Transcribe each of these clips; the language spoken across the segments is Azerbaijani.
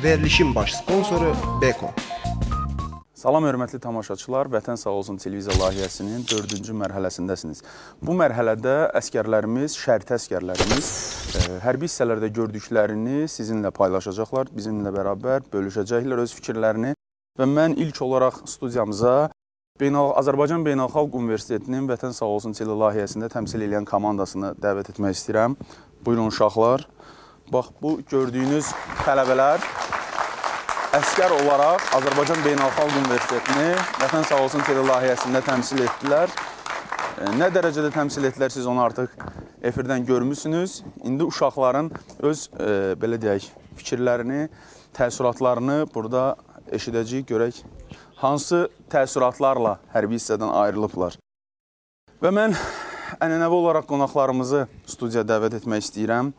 Verilişin baş sponsoru Beko. Salam hörmətli tamaşaçılar, Vətən Sağ Olsun televiziya layihəsinin 4-cü mərhələsindəsiniz. Bu mərhələdə əskərlərimiz, şərti əskərlərimiz hərbi hissələrdə gördüklərini sizinlə paylaşacaqlar, bizimlə bərabər bölüşəcəklər öz fikirlərini və mən ilk olaraq studiyamıza Azərbaycan Beynəlxalq Universitetinin Vətən Sağ Olsun televiziya layihəsində təmsil edən komandasını dəvət etmək istəyirəm. Buyurun uşaqlar. Bax, bu gördüyünüz tələbələr əskər olaraq Azərbaycan Beynəlxalq Universitetini Vətən Sağ Olsun televiziya layihəsində təmsil etdilər. Nə dərəcədə təmsil etdilər, siz onu artıq efirdən görmüsünüz. İndi uşaqların öz, belə deyək, fikirlərini, təəssüratlarını burada eşidəcəyik, görək hansı təəssüratlarla hərbi hissədən ayrılıblar. Və mən ənənəvi olaraq qonaqlarımızı studiyaya dəvət etmək istəyirəm.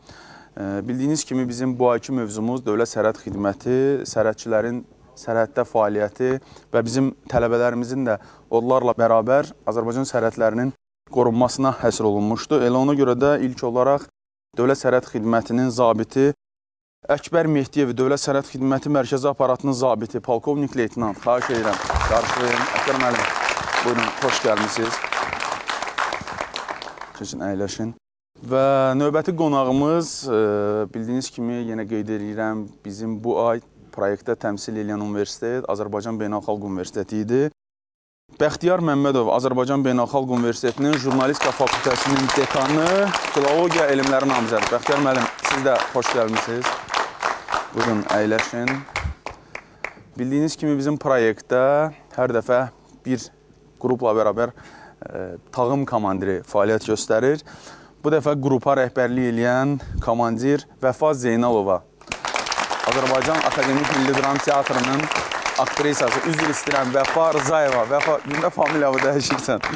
Bildiyiniz kimi bizim bu ayki mövzumuz Dövlət Sərhəd Xidməti, sərhədçilərin sərhəddə fəaliyyəti və bizim tələbələrimizin də onlarla bərabər Azərbaycan sərhədlərinin qorunmasına həsr olunmuşdu. Elə ona görə də ilk olaraq Dövlət Sərhəd Xidmətinin zabiti Əkbər Mehdiyev, Dövlət Sərhəd Xidməti Mərkəzi Aparatının zabiti, polkovnik leytinant, xahiş edirəm, qarşılayın. Əkbər müəllim, buyurun, xoş gəlmişsiniz. Keçin, əyləşin. Və növbəti qonağımız, bildiyiniz kimi, yenə qeyd edirəm, bizim bu ay proyektdə təmsil edən universitet Azərbaycan Beynəlxalq Universiteti idi. Bəxtiyar Məmmədov, Azərbaycan Beynəlxalq Universitetinin Jurnalistika Fakültəsinin dekanı, filologiya elmləri namizədi. Bəxtiyar müəllim, siz də xoş gəlmişsiniz. Buyurun, əyləşin. Bildiyiniz kimi, bizim proyektdə hər dəfə bir qrupla bərabər tağım komandiri fəaliyyət göstərir. Bu dəfə qrupa rəhbərlik edən komandir Vəfa Zeynalova, Azərbaycan Akademik Milli Dram Teatrının aktrisası, üzr istəyirəm, Vəfa Rızayeva. Vəfa, gündə familiyavı dəyişirsən.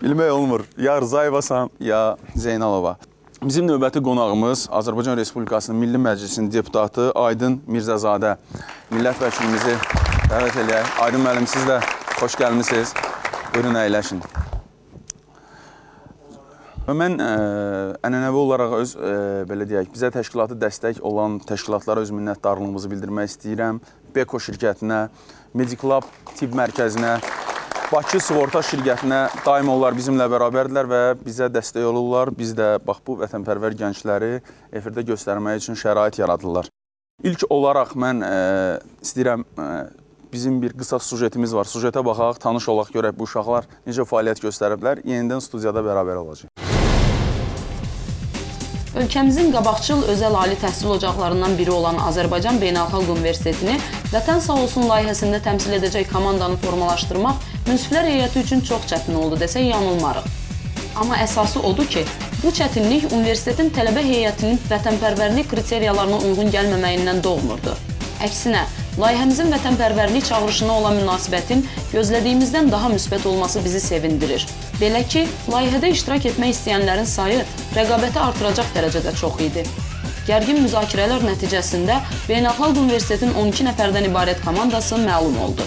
Bilmək olmur, ya Rızayevasan, ya Zeynalova. Bizim növbəti qonağımız Azərbaycan Respublikasının Milli Məclisinin deputatı Aydın Mirzəzadə. Millət vəkilimizi dəvət eləyək. Aydın müəllim, siz də xoş gəlmişsiniz. Buyurun, əyləşin. Və mən ənənəvi olaraq öz, belə deyək, bizə təşkilatı dəstək olan təşkilatlara öz minnətdarlığımızı bildirmək istəyirəm. Beko şirkətinə, Mediclab tibb mərkəzinə, Bakı Sığorta şirkətinə daim onlar bizimlə bərabərdirlər və bizə dəstək olurlar. Biz də bax, bu vətənpərvər gəncləri efirdə göstərmək üçün şərait yaradırlar. İlk olaraq mən istəyirəm, bizim bir qısa sujetimiz var. Sujetə baxaq, tanış olaq, görək bu uşaqlar necə fəaliyyət göstəriblər. Yenidən studiyada bərabər olacaq. Ölkəmizin qabaqcıl özəl ali təhsil ocaqlarından biri olan Azərbaycan Beynəlxalq Universitetini Vətən Sağ Olsun layihəsində təmsil edəcək komandanı formalaşdırmaq münsiflər heyəti üçün çox çətin oldu desək yanılmarıq. Amma əsası odur ki, bu çətinlik universitetin tələbə heyətinin vətənpərvərlik kriteriyalarına uyğun gəlməməyindən doğmurdu. Əksinə, layihəmizin vətənpərvərlik çağırışına olan münasibətin gözlədiyimizdən daha müsbət olması bizi sevindirir. Belə ki, layihədə iştirak etmək istəyənlərin sayı rəqabəti artıracaq dərəcədə çox idi. Gərgin müzakirələr nəticəsində Beynəlxalq Universitetin 12 nəfərdən ibarət komandası məlum oldu.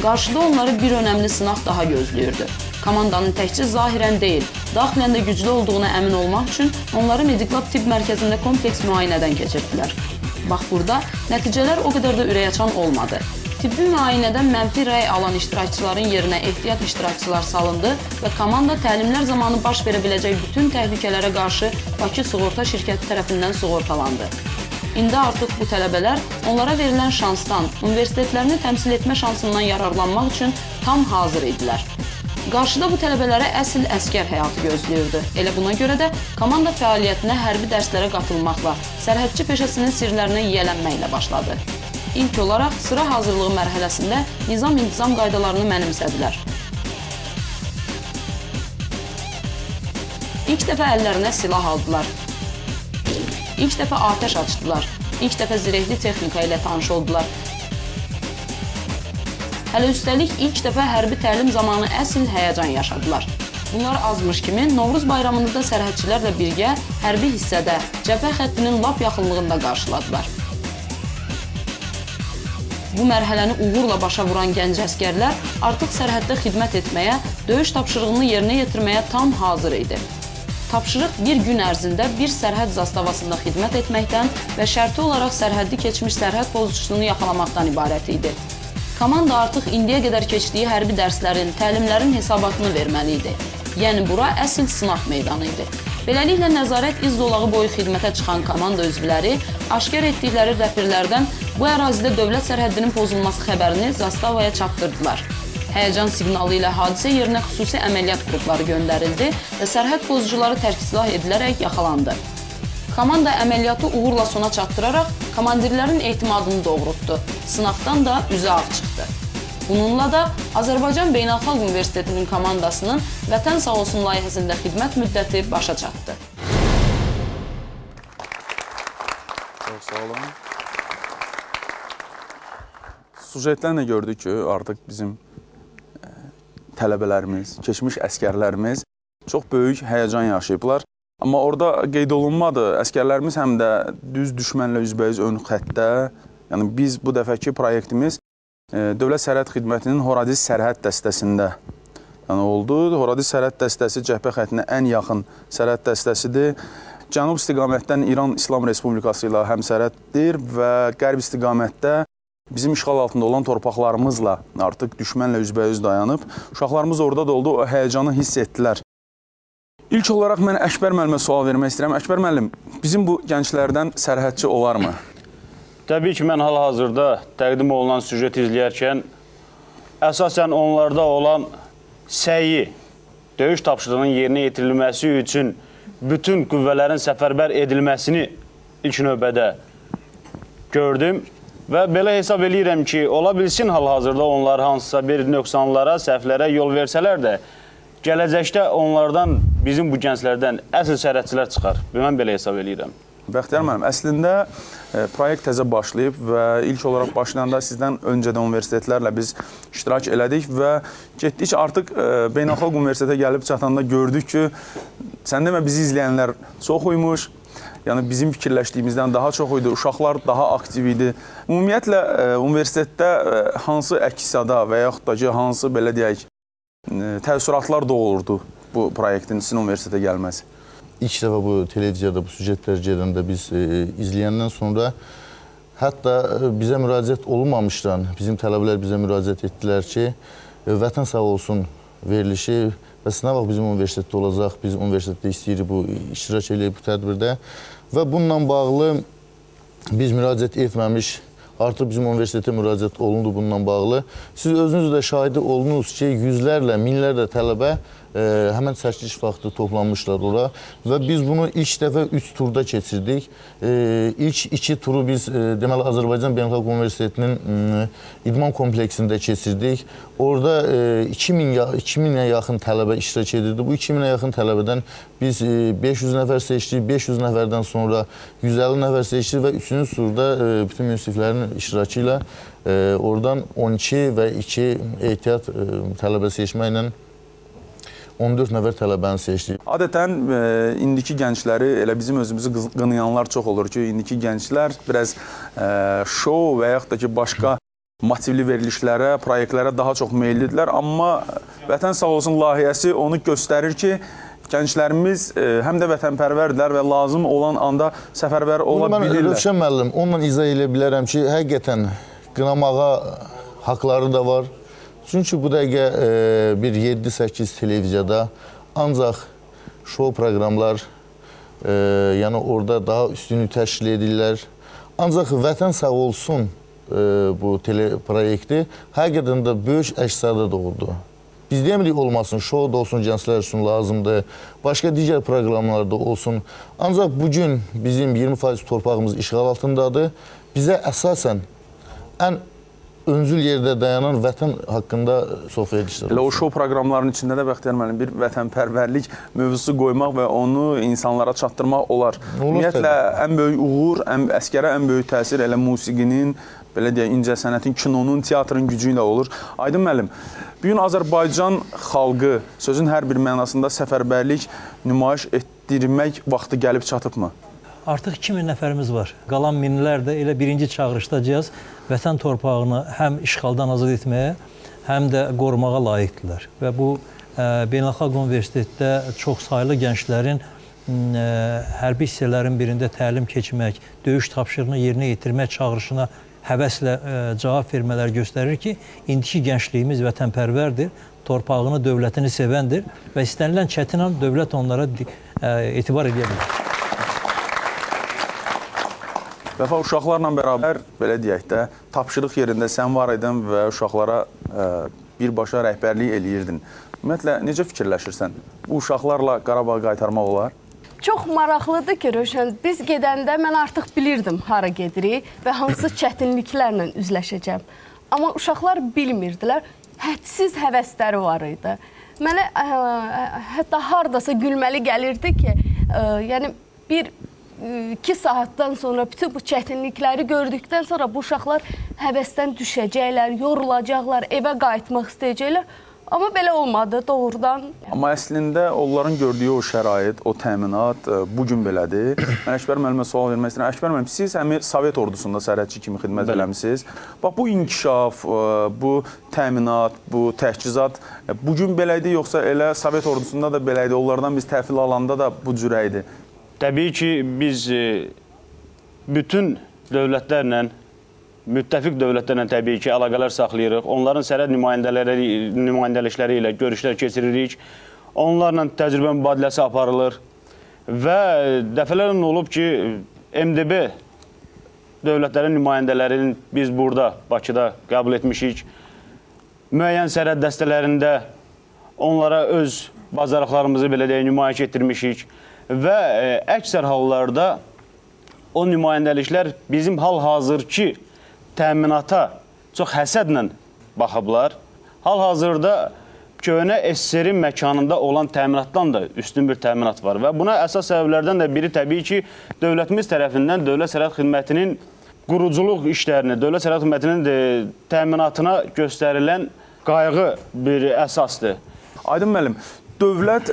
Qarşıda onları bir önəmli sınaq daha gözləyirdi. Komandanın təkcə zahirən deyil, daxilən də güclü olduğuna əmin olmaq üçün onları Mediclab tibb mərkəzində kompleks müayinədən keçirdilər. Bax, burada nəticələr o qədər də ürəkaçan olmadı. Tibbi müayinədən mənfi rəy alan iştirakçıların yerinə ehtiyat iştirakçılar salındı və komanda təlimlər zamanı baş verə biləcək bütün təhlükələrə qarşı Bakı Sığorta şirkəti tərəfindən sığortalandı. İndi artıq bu tələbələr onlara verilən şansdan, universitetlərini təmsil etmə şansından yararlanmaq üçün tam hazır idilər. Qarşıda bu tələbələrə əsl əskər həyatı gözləyirdi. Elə buna görə də komanda fəaliyyətinə hərbi dərslərə qatılmaqla, sərhədçi peşəsinin sirlərinə yiyələnməklə başladı. İlk olaraq sıra hazırlığı mərhələsində nizam-intizam qaydalarını mənimsədilər. İlk dəfə əllərinə silah aldılar. İlk dəfə atəş açdılar. İlk dəfə zirehli texnika ilə tanış oldular. Hələ üstəlik ilk dəfə hərbi təlim zamanı əsl həyəcan yaşadılar. Bunlar azmış kimi Novruz bayramında da sərhədçilərlə birgə hərbi hissədə, cəbhə xəttinin lap yaxınlığında qarşıladılar. Bu mərhələni uğurla başa vuran gənc əskərlər artıq sərhəddə xidmət etməyə, döyüş tapşırığını yerinə yetirməyə tam hazır idi. Tapşırıq bir gün ərzində bir sərhəd zastavasında xidmət etməkdən və şərti olaraq sərhəddi keçmiş sərhəd pozucusunu yaxalamaqdan ibarət idi. Komanda artıq indiyə qədər keçdiyi hərbi dərslərin, təlimlərin hesabatını verməli idi. Yəni, bura əsl sınaq meydanı idi. Beləliklə, nəzarət iz zolağı boyu xidmətə çıxan komanda üzvləri aşkar etdikləri rəpirlərdən bu ərazidə dövlət sərhəddinin pozulması xəbərini zastavaya çatdırdılar. Həyəcan siqnalı ilə hadisə yerinə xüsusi əməliyyat qrupları göndərildi və sərhəd pozucuları tərk-silah edilərək yaxalandı. Komanda əməliyyatı uğurla sona çatdıraraq komandirlərin etimadını doğrultdu. Sınaqdan da üzü ağ çıxdı. Bununla da Azərbaycan Beynəlxalq Universitetinin komandasının Vətən Sağ Olsun layihəsində xidmət müddəti başa çatdı. Çox sağ olun. Sujetdən də gördük ki, artıq bizim tələbələrimiz, keçmiş əskərlərimiz çox böyük həyəcan yaşayıblar. Amma orada qeyd olunmadı, əskərlərimiz həm də düz düşmənlə üzbəyiz ön xəttdə, yəni biz bu dəfəki proyektimiz Dövlət Sərhəd Xidmətinin Horadiz sərhəd dəstəsində oldu. Horadiz sərhəd dəstəsi cəbhə xəttinə ən yaxın sərhəd dəstəsidir. Cənub istiqamətdən İran İslam Respublikası ilə həmsərhəddir və qərb istiqamətdə bizim işğal altında olan torpaqlarımızla artıq düşmənlə üzbəyiz dayanıb. Uşaqlarımız orada da oldu, o həyəcanı hiss etdilər. İlk olaraq mən Əkbər müəllimə sual vermək istəyirəm. Əkbər müəllim, bizim bu gənclərdən sərhədçi olarmı? Təbii ki, mən hal-hazırda təqdim olunan süjet izləyərkən əsasən onlarda olan səyi, döyüş tapşırığının yerinə yetirilməsi üçün bütün qüvvələrin səfərbər edilməsini ilk növbədə gördüm və belə hesab eləyirəm ki, ola bilsin hal-hazırda onlar hansısa bir nöqsanlara, səhvlərə yol versələr də gələcəkdə onlardan, bizim bu gənclərdən əsl sərhədçilər çıxar. Mən belə hesab eləyirəm. Bəxtiyar müəllim, əslində proyekt təzə başlayıb və ilk olaraq başlayanda sizdən öncədə universitetlərlə biz iştirak elədik və getdik artıq Beynəlxalq Universitetə gəlib çatanda gördük ki, sən demə bizi izləyənlər çox uymuş, yəni bizim fikirləşdiyimizdən daha çox idi, uşaqlar daha aktiv idi. Ümumiyyətlə, universitetdə hansı əks-səda və yaxud da ki, hansı, belə deyək, təəssüratlar doğulurdu bu proyektin sizin universitetə gəlməsi? İlk dəfə bu televiziyada bu süjetlər gedəndə biz izləyəndən sonra hətta bizə müraciət olunmamışdan bizim tələbələr bizə müraciət etdilər ki, Vətən Sağ Olsun verilişi və nə vaxt bizim universitetdə olacaq, biz universitetdə istəyirik bu iştirak eləyib bu tədbirdə və bununla bağlı biz müraciət etməmiş, artıq bizim universitetə müraciət olundu bununla bağlı. Siz özünüz də şahidi oldunuz ki, yüzlərlə, minlərlə tələbə həmən çəkiliş vaxtı toplanmışlar ora və biz bunu ilk dəfə 3 turda keçirdik. İlk 2 turu biz deməli Azərbaycan Beynəlxalq Universitetinin idman kompleksində keçirdik. Orada 2000-ə yaxın tələbə iştirak edirdi. Bu 2000-ə yaxın tələbədən biz 500 nəfər seçdik, 500 nəfərdən sonra 150 nəfər seçdik və 3-cü turda bütün münsiflərin iştirakı ilə oradan 12 və 2 ehtiyat tələbə seçməklə 14 nəfər tələbəni seçdik. Adətən indiki gəncləri, elə bizim özümüzü qınayanlar çox olur ki, indiki gənclər biraz şou və yaxud da ki, başqa motivli verilişlərə, proyektlərə daha çox meyillidirlər. Amma Vətən Sağ Olsun layihəsi onu göstərir ki, gənclərimiz həm də vətənpərvərdirlər və lazım olan anda səfərbər ola bilirlər. Rövşən müəllim, onunla izah edə bilərəm ki, həqiqətən qınamağa haqları da var. Çünki bu dəqiqə bir 7-8 televiziyada ancaq şou proqramlar, yəni orada daha üstünlük təşkil edirlər. Ancaq Vətən Sağ Olsun bu teleproyekti həqiqətən də böyük əks-səda doğurdu. Biz demirik olmasın, şou da olsun, gənclər üçün lazımdır, başqa digər proqramlarda olsun. Ancaq bugün bizim 20% torpağımız işğal altındadır. Bizə əsasən ən öncül yerdə dayanan vətən haqqında çox verilişlər. Elə o şou proqramlarının içində də Bəxtiyar müəllim bir vətənpərvərlik mövzusu qoymaq və onu insanlara çatdırmaq olar. Ümumiyyətlə, ən böyük uğur, əskərə ən böyük təsir elə musiqinin, belə deyək, incəsənətin, kinonun, teatrın gücü ilə olur. Aydın müəllim, bu gün Azərbaycan xalqı sözün hər bir mənasında səfərbərlik nümayiş etdirmək vaxtı gəlib çatıbmı? Artıq 2000 nəfərimiz var. Qalan minlər də elə birinci çağırışdacağız vətən torpağını həm işğaldan azad etməyə, həm də qorumağa layiqdirlər. Və bu Beynəlxalq Universitetdə çox saylı gənclərin hərbi hissələrin birində təlim keçmək, döyüş tapşırığını yerinə yetirmək çağırışına həvəslə cavab vermələr göstərir ki, indiki gəncliyimiz vətənpərvərdir, torpağını, dövlətini sevəndir və istənilən çətin an dövlət onlara etibar edə bilər. Vəfa, uşaqlarla bərabər, belə deyək də, tapşırıq yerində sən var idin və uşaqlara birbaşa rəhbərlik eləyirdin. Ümumiyyətlə, necə fikirləşirsən? Bu uşaqlarla Qarabağı qaytarmaq olar? Çox maraqlıdır ki, Rövşən, biz gedəndə mən artıq bilirdim hara gedirik və hansı çətinliklərlə üzləşəcəm. Amma uşaqlar bilmirdilər, hədsiz həvəsləri var idi. Mənə hətta haradasa gülməli gəlirdi ki, yəni bir 2 saatdan sonra bütün bu çətinlikləri gördükdən sonra bu uşaqlar həvəsdən düşəcəklər, yorulacaqlar, evə qayıtmaq istəyəcəklər. Amma belə olmadı doğrudan. Amma əslində onların gördüyü o şərait, o təminat bugün belədir. Mən Əkbər müəllimə sual vermək istəyirəm. Əkbər müəllim, siz həm Sovet ordusunda sərhədçi kimi xidmət eləmisiniz. Bax, bu inkişaf, bu təminat, bu təchizat bugün belə idi, yoxsa elə Sovet ordusunda da belə idi? Onlardan biz təhvil alanda da bu cürə idi. Təbii ki, biz bütün dövlətlərlə, müttəfiq dövlətlərlə təbii ki, əlaqələr saxlayırıq. Onların sərhəd nümayəndəlikləri ilə görüşlər keçiririk. Onlarla təcrübə mübadiləsi aparılır. Və dəfələrlə olub ki, MDB dövlətlərin nümayəndələrini biz burada, Bakıda qəbul etmişik. Müəyyən sərhəd dəstələrində onlara öz bacarıqlarımızı belə deyək, nümayiş etdirmişik. Və əksər hallarda o nümayəndəliklər bizim hal-hazırki təminata çox həsədlə baxıblar. Hal-hazırda köhnə SSR-in məkanında olan təminatdan da üstün bir təminat var. Və buna əsas səbəblərdən də biri təbii ki, dövlətimiz tərəfindən Dövlət Sərhəd Xidmətinin quruculuq işlərini, Dövlət Sərhəd Xidmətinin təminatına göstərilən qayğı bir əsasdır. Aydın müəllim, dövlət,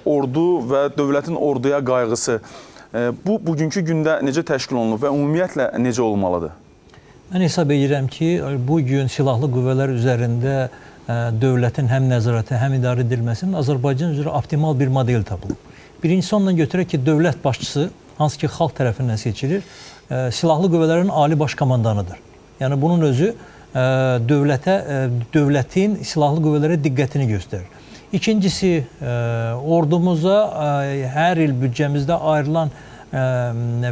ordu və dövlətin orduya qayğısı bu, bugünkü gündə necə təşkil olunub və ümumiyyətlə necə olmalıdır? Mən hesab edirəm ki, bugün silahlı qüvvələr üzərində dövlətin həm nəzarəti, həm idarə edilməsinin Azərbaycan üzrə optimal bir model tapılıb. Birincisi ondan götürək ki, dövlət başçısı, hansı ki, xalq tərəfindən seçilir, silahlı qüvvələrin ali baş komandanıdır. Yəni, bunun özü dövlətin silahlı qüvvələrə diqqətini göstərir. İkincisi, ordumuza hər il büdcəmizdə ayrılan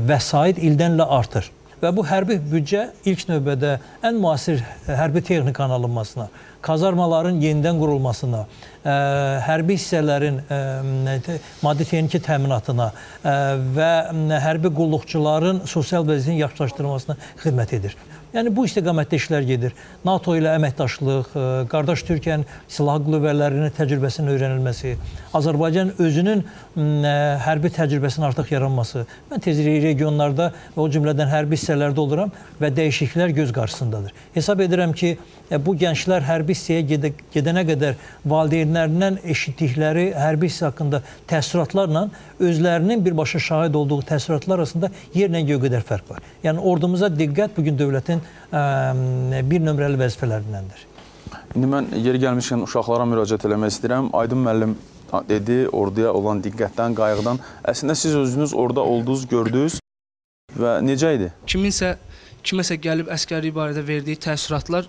vəsait ildən ilə artır. Və bu hərbi büdcə ilk növbədə ən müasir hərbi texnikanın alınmasına, kazarmaların yenidən qurulmasına, hərbi hissələrin maddi texniki təminatına və hərbi qulluqçuların sosial vəziyyətini yaxşılaşdırılmasına xidmət edir. Yəni, bu istiqamətdə işlər gedir. NATO ilə əməkdaşlıq, qardaş Türkiyənin silahlı qüvvələrinin təcrübəsinin öyrənilməsi, Azərbaycan özünün hərbi təcrübəsinin artıq yaranması. Mən tezliklə regionlarda və o cümlədən hərbi hissələrdə oluram və dəyişikliklər göz qarşısındadır. Hesab edirəm ki, bu gənclər hərbi hissəyə gedənə qədər valideynlərindən eşitdikləri hərbi hissə haqqında təəssüratlarla özlərinin birbaşa şahid olduğu təəssüratlar arasında yerlə göy qədər fərq var. Yəni, ordumuza diqqət bugün dövlətin bir nömrəli vəzifələrindəndir. İndi mən yeri gəlmişkən uşaqlara müraciət eləmək istəyirəm. Aydın müəllim dedi, orduya olan diqqətdən, qayğıdan. Əslində siz özünüz orada oldunuz, gördünüz və necə idi? Kiməsə gəlib əsgərlik barədə verdiyi təəssüratlar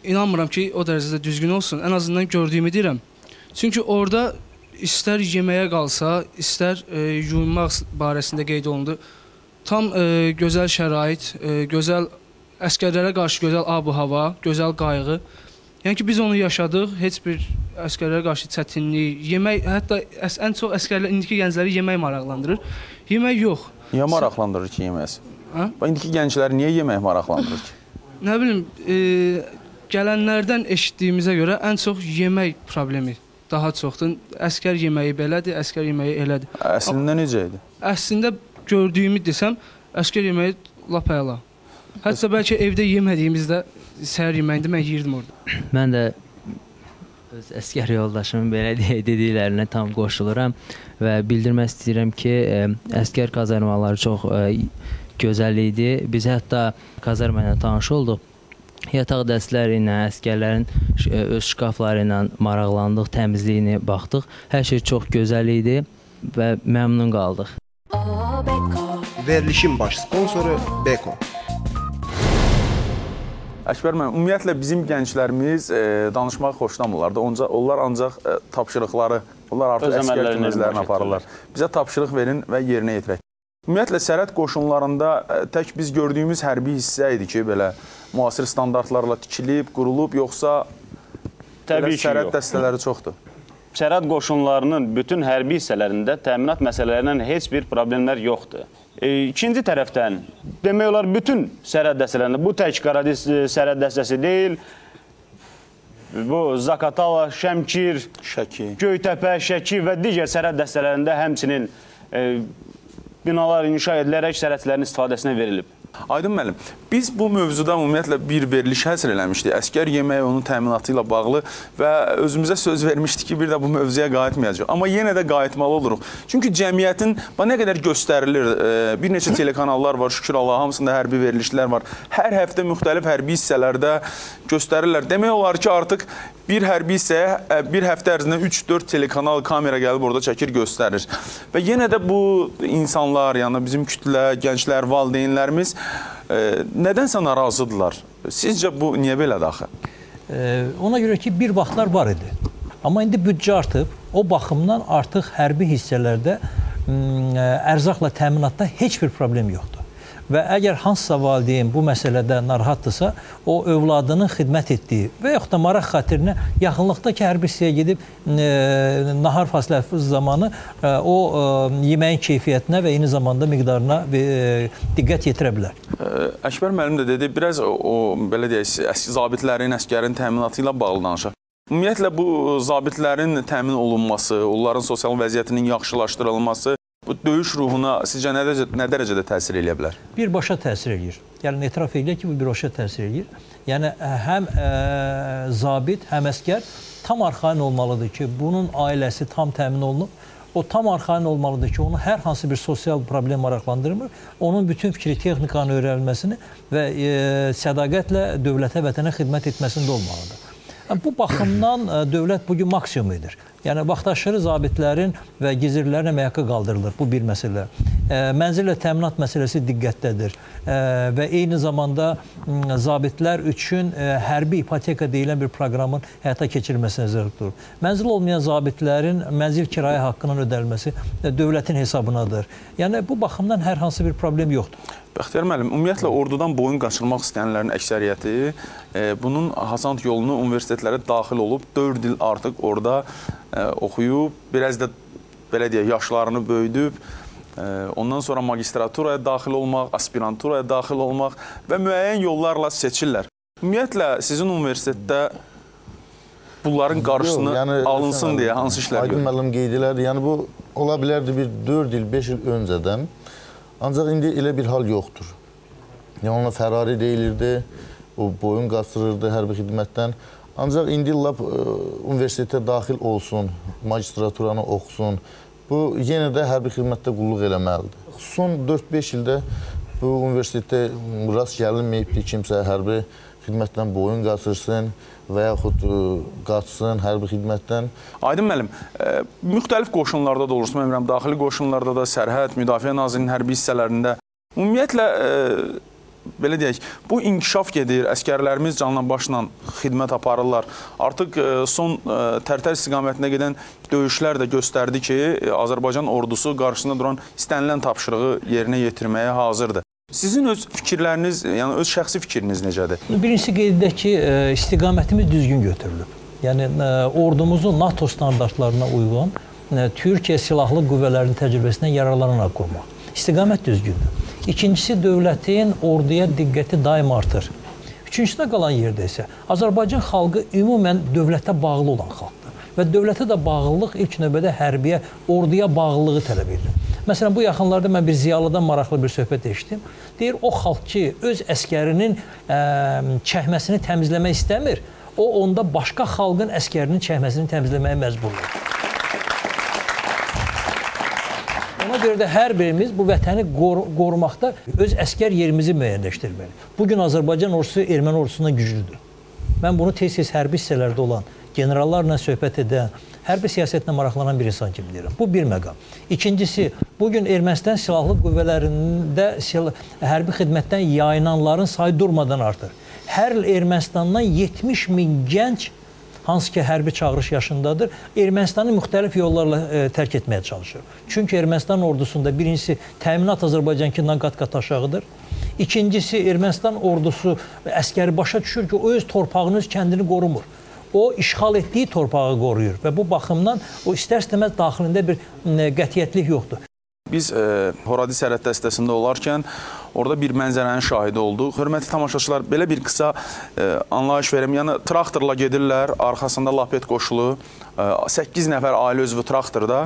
inanmıram ki, o dərəcədə düzgün olsun. Ən azından gördüyümü deyirəm. Çünki orada istər yeməyə qalsa, istər yuyunmaq barəsində qeyd olundu. Tam gözəl şərait, gözəl əsgərlərə qarşı gözəl ab-hava, gözəl qayğı. Yəni ki, biz onu yaşadıq, heç bir əsgərlərə qarşı çətinlik, yemək, hətta ən çox əsgərlər, indiki gəncləri yemək maraqlandırır. Yemək yox. Niyə maraqlandırır ki, yeməsi? İndiki gəncləri niyə yemək maraqlandırır ki? Nə bilim, gələnlərdən eşitdiyimizə görə ən çox yemək problemi daha çoxdur. Əskər yeməyi belədir, əskər yeməyi elədir. Əslində necə idi? Əslində gördüyümü desəm, əskər yeməyi lap əla. Hətta bəlkə evdə yemədiyimizdə səhər yeməyində mən yeyirdim orada. Mən də öz əskər yoldaşımın belə dediklərinə tam qoşuluram və bildirmək istəyirəm ki, əskər kazarmaları çox gözəl idi. Biz hətta kazarma ilə tanış olduq. Yataq dəstləri ilə, əskərlərin öz şkafları ilə maraqlandıq, təmizliyini baxdıq. Hər şey çox gözəl idi və məmnun qaldıq. Verilişin baş sponsoru Beko. Əkbər müəllim, ümumiyyətlə bizim gənclərimiz danışmağı xoşlamırlar da. Onlar ancaq tapşırıqları, onlar artıq əskər kimi özlərini aparırlar. Bizə tapşırıq verin və yerinə yetirək. Ümumiyyətlə, sərhəd qoşunlarında tək biz gördüyümüz hərbi hissə idi ki, belə müasir standartlarla tikilib, qurulub, yoxsa sərhəd dəstələri çoxdur? Sərhəd qoşunlarının bütün hərbi hissələrində təminat məsələlərindən heç bir problemlər yoxdur. İkinci tərəfdən, demək olar, bütün sərhəd dəstələrində, bu tək Qaradiz sərhəd dəstəsi deyil, bu Zaqatala, Şəmkir, Göytəpə, Şəki və digər sərhəd dəstələrində həmçinin binalar inşa edilərək sərhədçilərin istifadəsinə verilib. Aydın müəllim, biz bu mövzuda ümumiyyətlə bir veriliş həsr eləmişdik. Əskər yeməyi onun təminatı ilə bağlı və özümüzə söz vermişdik ki, bir də bu mövzuya qayıtmayacaq. Amma yenə də qayıtmalı oluruq. Çünki cəmiyyətin nə qədər göstərilir, bir neçə telekanallar var, şükür Allah, hamısında hərbi verilişlər var. Hər həftə müxtəlif hərbi hissələrdə göstərirlər. Demək olar ki, artıq bir hərbi hissəyə bir həftə ərzində 3-4 telekanal kamera gəlib orada çəkir, göstərir. Və yenə də bu insanlar, yəni bizim kütlə, gənclər, valideynlərimiz nədənsə narazıdırlar. Sizcə bu niyə belədir axı? Ona görə ki, bir vaxtlar var idi. Amma indi büdcə artıb, o baxımdan artıq hərbi hissələrdə ərzaqla təminatda heç bir problem yoxdur. Və əgər hansısa valideyn bu məsələdə narahatdırsa, o övladının xidmət etdiyi və yaxud da maraq xatirinə yaxınlıqdakı hərbi hissəyə gedib nahar fasiləsi zamanı o yeməyin keyfiyyətinə və eyni zamanda miqdarına diqqət yetirə bilər. Əkbər müəllim də dedi, biraz o, belə deyək, zabitlərin, əskərin təminatı ilə bağlı danışaq. Ümumiyyətlə, bu zabitlərin təmin olunması, onların sosial vəziyyətinin yaxşılaşdırılması, bu döyüş ruhuna sizcə nə dərəcədə təsir eləyə bilər? Birbaşa təsir eləyir. Yəni, etiraf eləyək ki, bu birbaşa təsir eləyir. Yəni, həm zabit, həm əskər tam arxayın olmalıdır ki, bunun ailəsi tam təmin olunub. O tam arxayın olmalıdır ki, onu hər hansı bir sosial problem maraqlandırmır. Onun bütün fikri texnikanın öyrənilməsini və sədaqətlə dövlətə, vətənə xidmət etməsində olmalıdır. Bu baxımdan dövlət bugün maksimum edir. Yəni, vaxtaşırı zabitlərin və gizirlərin əmək haqqı qaldırılır. Bu bir məsələ. Mənzillə təminat məsələsi diqqətdədir. Və eyni zamanda zabitlər üçün hərbi ipoteka deyilən bir proqramın həyata keçirilməsi nəzərdə tutulur. Mənzil olmayan zabitlərin mənzil kirayə haqqının ödənilməsi dövlətin hesabınadır. Yəni, bu baxımdan hər hansı bir problem yoxdur. Bəxtiyar müəllim, ümumiyyətlə ordudan boyun qaçırmaq istəyənlərin əksəriyyəti bunun hasant yolunu universitetlərə daxil olub, 4 il artıq orada oxuyub, biraz da belə deyək, yaşlarını böyüdüb, ondan sonra magistraturaya daxil olmaq, aspiranturaya daxil olmaq və müəyyən yollarla seçirlər. Ümumiyyətlə, sizin universitetdə bunların qarşısını alınsın deyə hansı işlər görür? Aydın müəllim qeyd elədi, yəni bu ola bilərdi bir 4 il, 5 il öncədən. Ancaq indi elə bir hal yoxdur. Yəni, ona Ferrari deyilirdi, o boyun qaçırırdı hərbi xidmətdən. Ancaq indi lap universitetə daxil olsun, magistraturanı oxusun. Bu, yenə də hərbi xidmətdə qulluq eləməlidir. Son 4-5 ildə bu universitetdə rast gəlinməyibdir kimsə hərbi xidmətdən boyun qaçırsın və yaxud qaçsın hərbi xidmətdən. Aydın müəllim, müxtəlif qoşunlarda da olursun, mənim daxili qoşunlarda da, sərhəd, Müdafiə Nazirinin hərbi hissələrində ümumiyyətlə, belə deyək, bu inkişaf gedir, əskərlərimiz canla başla xidmət aparırlar. Artıq son Tərtər istiqamətində gedən döyüşlər də göstərdi ki, Azərbaycan ordusu qarşısında duran istənilən tapşırığı yerinə yetirməyə hazırdır. Sizin öz fikirləriniz, yəni öz şəxsi fikriniz necədir? Birincisi qeyd edək ki, istiqamətimiz düzgün götürülüb. Yəni, ordumuzu NATO standartlarına uyğun Türkiyə Silahlı Qüvvələrinin təcrübəsindən yararlanaraq qurmaq. İstiqamət düzgündür. İkincisi, dövlətin orduya diqqəti daim artır. Üçüncüdə qalan yerdə isə Azərbaycan xalqı ümumən dövlətə bağlı olan xalqdır. Və dövlətə də bağlılıq ilk növbədə hərbiyə, orduya bağlılığı tələb edir. Məsələn, bu yaxınlarda mən bir ziyalıdan maraqlı bir söhbət eşitdim. Deyir, o xalq ki, öz əskərinin çəkməsini təmizləmək istəmir, o onda başqa xalqın əskərinin çəkməsini təmizləməyə məcburdur. Ona görə də hər birimiz bu vətəni qorumaqda öz əskər yerimizi müəyyənləşdirməli. Bugün Azərbaycan ordusu erməni ordusundan güclüdür. Mən bunu tez-tez hərbi hissələrdə olan generallarla söhbət edən, hərbi siyasətlə maraqlanan bir insan kimi deyirəm. Bu bir məqam. İkincisi, bugün Ermənistan silahlı qüvvələrində hərbi xidmətdən yayınanların sayı durmadan artır. Hər il Ermənistandan 70 min gənc, hansı ki hərbi çağırış yaşındadır, Ermənistanı müxtəlif yollarla tərk etməyə çalışır. Çünki Ermənistan ordusunda birincisi təminat Azərbaycankindən qat-qat aşağıdır. İkincisi, Ermənistan ordusu əskəri başa düşür ki, o öz torpağını, öz kəndini qorumur. O, işğal etdiyi torpağı qoruyur və bu baxımdan o istər-istəməz daxilində bir qətiyyətlik yoxdur. Biz Horadi sərhəd dəstəsində olarkən orada bir mənzərənin şahidi olduq. Hörmətli tamaşaçılar, belə bir qısa anlayış verim. Yəni, traktorla gedirlər, arxasında lapet qoşulu, 8 nəfər ailə üzvü traktorda,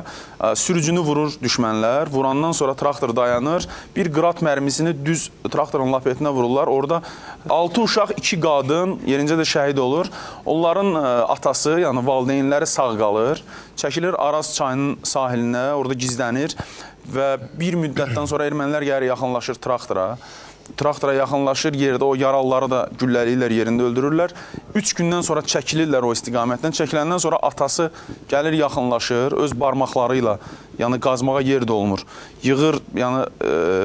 sürücünü vurur düşmənlər, vurandan sonra traktor dayanır, bir qırat mərmisini düz traktorun lapetinə vururlar. Orada 6 uşaq, 2 qadın yerincə də şəhid olur. Onların atası, yəni valideynləri sağ qalır, çəkilir Araz çayının sahilinə, orada gizlənir və bir müddətdən sonra ermənilər gəlir, yaxınlaşır traktora. Traktora yaxınlaşır, yerdə o yaralıları da gülləliyirlər, yerində öldürürlər. 3 gündən sonra çəkilirlər o istiqamətdən. Çəkiləndən sonra atası gəlir, yaxınlaşır, öz barmaqları ilə, yəni qazmağa yer də olmur. Yığır, yəni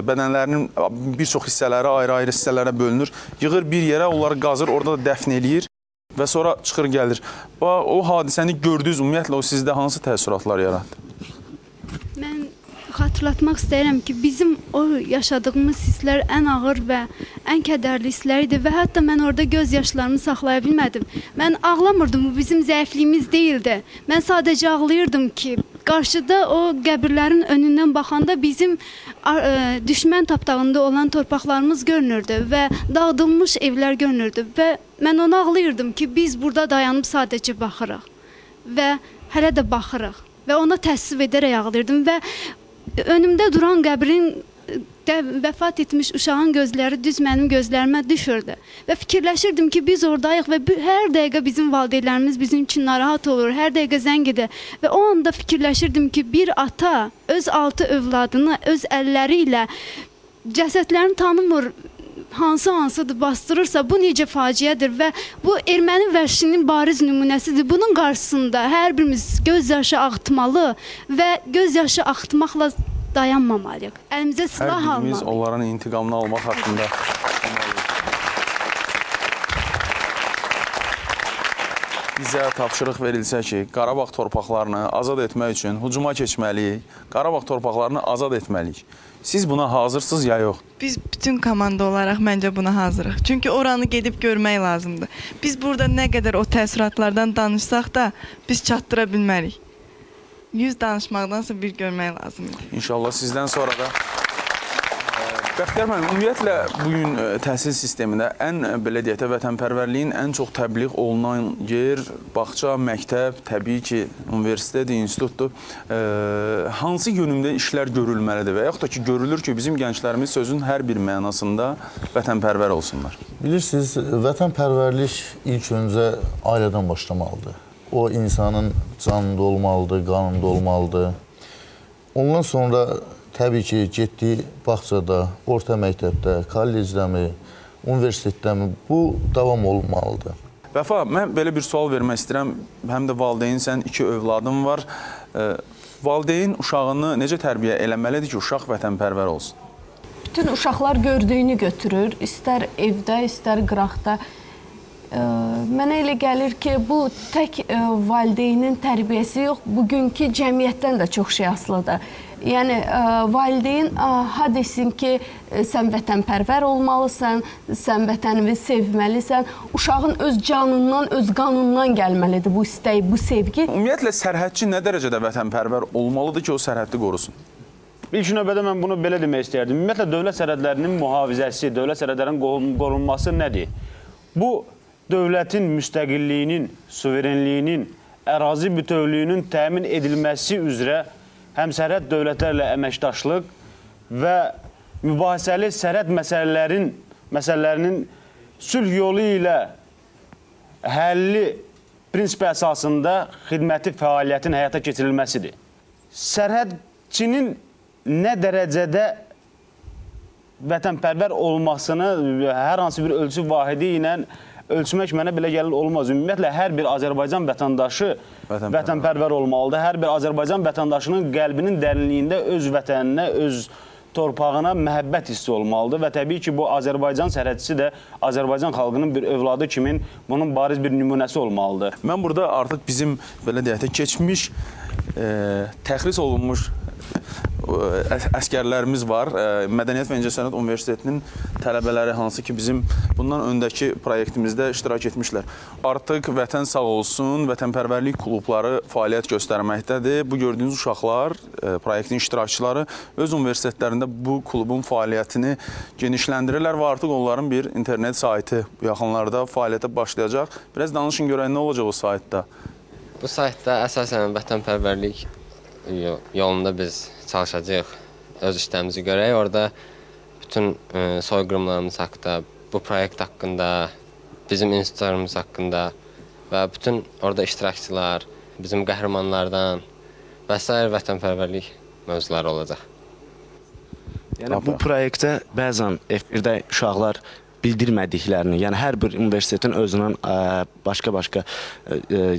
bədənlərinin bir çox hissələri ayrı-ayrı hissələrə bölünür. Yığır bir yerə, onları qazır, orada da dəfn eləyir və sonra çıxır gəlir. O hadisəni gördünüz, ümumiyyətlə o sizdə hansı təəssüratlar yaratdı? Mən xatırlatmaq istəyirəm ki, bizim o yaşadığımız hisslər ən ağır və ən kədərli hisslər idi və hətta mən orada göz yaşlarımı saxlaya bilmədim. Mən ağlamırdım, bu bizim zəifliyimiz deyildi. Mən sadəcə ağlayırdım ki, qarşıda o qəbirlərin önündən baxanda bizim düşmən tapdağında olan torpaqlarımız görünürdü və dağıdılmış evlər görünürdü və mən ona ağlayırdım ki, biz burada dayanıb sadəcə baxırıq və hələ də baxırıq və ona təəssüf edərək ağlayırdım və önümdə duran qəbrin vəfat etmiş uşağın gözləri düz mənim gözlərimə düşürdü və fikirləşirdim ki, biz oradayıq və hər dəqiqə bizim valideynlərimiz bizim üçün narahat olur, hər dəqiqə zəng edir və o anda fikirləşirdim ki, bir ata öz 6 övladını öz əlləri ilə cəsədlərini tanımır, hansı-hansıdır bastırırsa bu necə faciədir və bu erməni vəhşinin bariz nümunəsidir. Bunun qarşısında hər birimiz göz yaşı axıtmalı və göz yaşı axıtmaqla dayanmamalıyıq. Əlimizə silah almalıyıq. Hər birimiz onların intiqamını almaq haqqında bizə tapşırıq verilsə ki, Qarabağ torpaqlarını azad etmək üçün hücuma keçməliyik, Qarabağ torpaqlarını azad etməliyik. Siz buna hazırsınız ya yox? Biz bütün komanda olaraq məncə buna hazırıq. Çünki oranı gedib görmək lazımdır. Biz burada nə qədər o təəssüratlardan danışsaq da biz çatdıra bilmərik. 100 danışmaqdansa bir görmək lazımdır. İnşallah sizdən sonra da Bəxtiyar müəllim, ümumiyyətlə bugün təhsil sistemində ən, belə deyək də, vətənpərvərliyin ən çox təbliğ olunan yer, bağça, məktəb, təbii ki, universitetdir, institutdur. Hansı yönümdə işlər görülməlidir və yaxud da ki, görülür ki, bizim gənclərimiz sözün hər bir mənasında vətənpərvər olsunlar? Bilirsiniz, vətənpərvərlik ilk öncə ailədən başlamalıdır. O, insanın canında olmalıdır, qanında olmalıdır. Ondan sonra təbii ki, getdiyi bağçada, orta məktəbdə, kollecdəmi, universitetdəmi bu davam olmalıdır. Vəfa, mən belə bir sual vermək istəyirəm. Həm də valideynsən, 2 övladım var. Valideyn uşağını necə tərbiyə eləməlidir ki, uşaq vətənpərvər olsun? Bütün uşaqlar gördüyünü götürür, istər evdə, istər qıraqda. Mənə elə gəlir ki, bu tək valideynin tərbiyəsi yox, bugünkü cəmiyyətdən də çox şey asılıdır. Yəni, valideyn ha desin ki, sən vətənpərvər olmalısan, sən vətənini sevməlisən, uşağın öz canından, öz qanından gəlməlidir bu istək, bu sevgi. Ümumiyyətlə, sərhədçi nə dərəcədə vətənpərvər olmalıdır ki, o sərhəddi qorusun? İlk növbədə mən bunu belə demək istəyərdim. Ümumiyyətlə, dövlət sərhədlərinin mühafizəsi, dövlət sərhədlərinin qorunması nədir? Bu, dövlətin müstəqilliyinin, suverenliyinin, ərazi bütövlüyünün təmin edilməsi üzrə həm sərhəd dövlətlərlə əməkdaşlıq və mübahisəli sərhəd məsələlərinin sülh yolu ilə həlli prinsipi əsasında xidməti fəaliyyətin həyata keçirilməsidir. Sərhədçinin nə dərəcədə vətənpərvər olmasını hər hansı bir ölçü vahidi ilə ölçmək mənə belə gəlir olmaz. Ümumiyyətlə, hər bir Azərbaycan vətəndaşı vətənpərvər olmalıdır. Hər bir Azərbaycan vətəndaşının qəlbinin dərinliyində öz vətəninə, öz torpağına məhəbbət hissi olmalıdır və təbii ki, bu Azərbaycan sərhədçisi də Azərbaycan xalqının bir övladı kimin bunun bariz bir nümunəsi olmalıdır. Mən burada artıq bizim, belə deyək də, keçmiş, təxris olunmuş əskərlərimiz var. Mədəniyyət və İncəsənət Universitetinin tələbələri, hansı ki, bizim bundan öndəki proyektimizdə iştirak etmişlər. Artıq Vətən Sağ Olsun, vətənpərvərlik klubları fəaliyyət göstərməkdədir. Bu gördüyünüz uşaqlar, proyektin iştirakçıları öz universitetlərində bu klubun fəaliyyətini genişləndirirlər və artıq onların bir internet saytı yaxınlarda fəaliyyətə başlayacaq. Biraz danışın görək, nə olacaq o saytda? Bu saytda əsasən vətənpərvərlik yolunda biz çalışacağıq, öz işlərimizi görək. Orada bütün soyqırımlarımız haqqında, bu proyekt haqqında, bizim institutlarımız haqqında və bütün orada iştirakçılar, bizim qəhrəmanlardan və s. vətənpərvərlik mövzuları olacaq. Yəni bu proyektdə bəzən F1-də uşaqlar bildirmədiklərini, yəni hər bir universitetin özünün başqa-başqa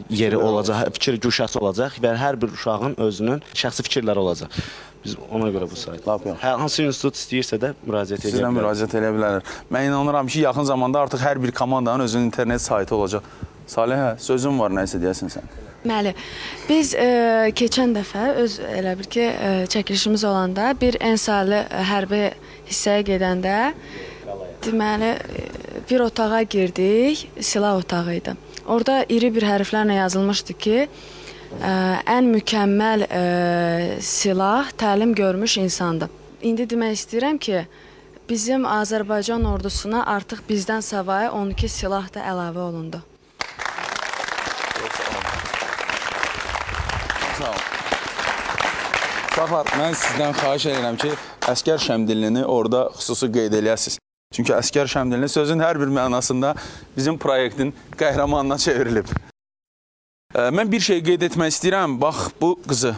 yeri olacaq, fikir güşəsi olacaq və hər bir uşağın özünün şəxsi fikirləri olacaq. Biz ona görə bu sayt. Hansı institut istəyirsə də müraciət edə bilər. Sizdən müraciət edə bilərlər. Mən inanıram ki, yaxın zamanda artıq hər bir komandanın özünün internet saytı olacaq. Salihə, sözün var, nə isə deyəsin sən. Bəli, biz keçən dəfə elə bir ki, çəkilişimiz olanda bir ensaylı hərbi hissəyə gedəndə deməli, bir otağa girdik, silah otağı idi. Orada iri bir hərflərlə yazılmışdı ki, ən mükəmməl silah təlim görmüş insandır. İndi demək istəyirəm ki, bizim Azərbaycan ordusuna artıq bizdən savayı 12 silah da əlavə olundu. Sağ olun. Uşaqlar, mən sizdən xahiş edirəm ki, əskər şəmdilini orada xüsusi qeyd eləyəsiniz. Çünki əskər şəmdilini sözün hər bir mənasında bizim proyektin qəhrəmanına çevrilib. Mən bir şey qeyd etmək istəyirəm. Bax, bu qızı.